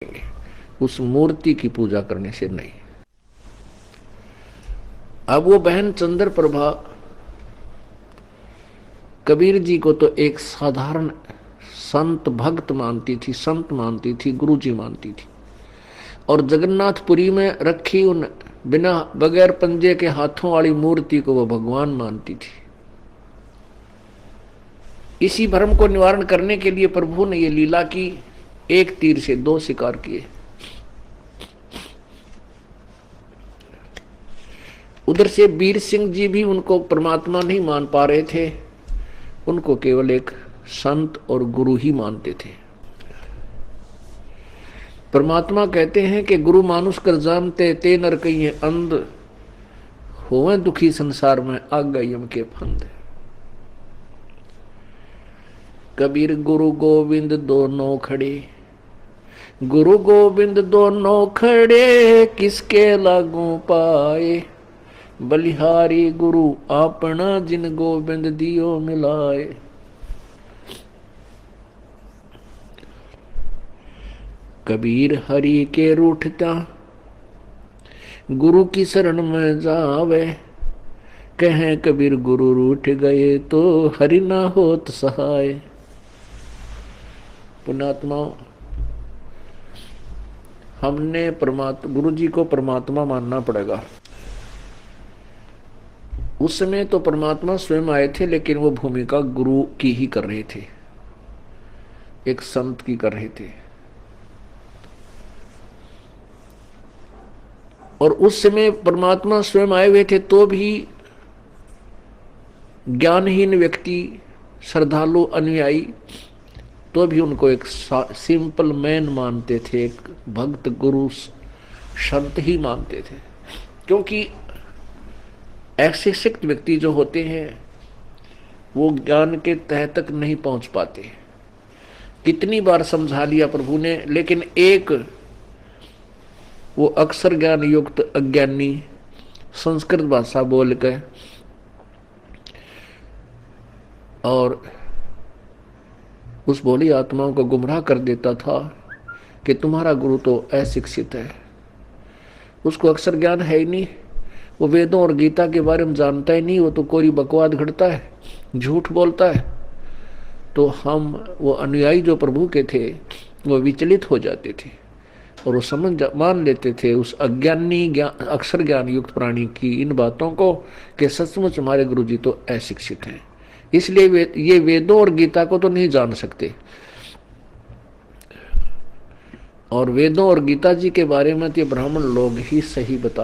उस मूर्ति की पूजा करने से नहीं। अब वो बहन चंद्र प्रभा कबीर जी को तो एक साधारण संत भक्त मानती थी, संत मानती थी, गुरु जी मानती थी, और जगन्नाथपुरी में रखी उन बिना बगैर पंजे के हाथों वाली मूर्ति को वो भगवान मानती थी। इसी भ्रम को निवारण करने के लिए प्रभु ने ये लीला की, एक तीर से दो शिकार किए। उधर से वीर सिंह जी भी उनको परमात्मा नहीं मान पा रहे थे, उनको केवल एक संत और गुरु ही मानते थे। परमात्मा कहते हैं कि गुरु मानुष कर जानते ते नर कहिए अंध, होवे दुखी संसार में आगा यम के फंद। कबीर गुरु गोविंद दोनों खड़े, गुरु गोविंद दोनों खड़े, किसके लागू पाए, बलिहारी गुरु अपना जिन गोविंद दियो मिलाए। कबीर हरि के रूठता गुरु की शरण में जावे, कहें कबीर गुरु रूठ गए तो हरि ना होत सहाय। पुण्यात्मा, हमने परमात्मा गुरु जी को परमात्मा मानना पड़ेगा। उस समय तो परमात्मा स्वयं आए थे, लेकिन वो भूमिका गुरु की ही कर रहे थे, एक संत की कर रहे थे। और उस समय परमात्मा स्वयं आए हुए थे तो भी ज्ञानहीन व्यक्ति, श्रद्धालु, अनुयायी, तो भी उनको एक सिंपल मैन मानते थे, एक भक्त गुरु संत ही मानते थे। क्योंकि ऐसे शिक्षित व्यक्ति जो होते हैं वो ज्ञान के तह तक नहीं पहुंच पाते। कितनी बार समझा लिया प्रभु ने, लेकिन एक वो अक्षर ज्ञान युक्त अज्ञानी संस्कृत भाषा बोल के और उस भोली आत्माओं को गुमराह कर देता था कि तुम्हारा गुरु तो अशिक्षित है, उसको अक्षर ज्ञान है ही नहीं, वो वेदों और गीता के बारे में जानता ही नहीं, वो तो कोई बकवाद घड़ता है, झूठ बोलता है। तो हम वो अनुयायी जो प्रभु के थे वो विचलित हो जाते थे और वो मान लेते थे उस अज्ञानी अक्षर ज्ञान युक्त प्राणी की इन बातों को कि सचमुच हमारे गुरु जी तो अशिक्षित हैं, इसलिए ये वेदों और गीता को तो नहीं जान सकते। और वेदों और गीता जी के बारे में तो ब्राह्मण लोग ही सही बता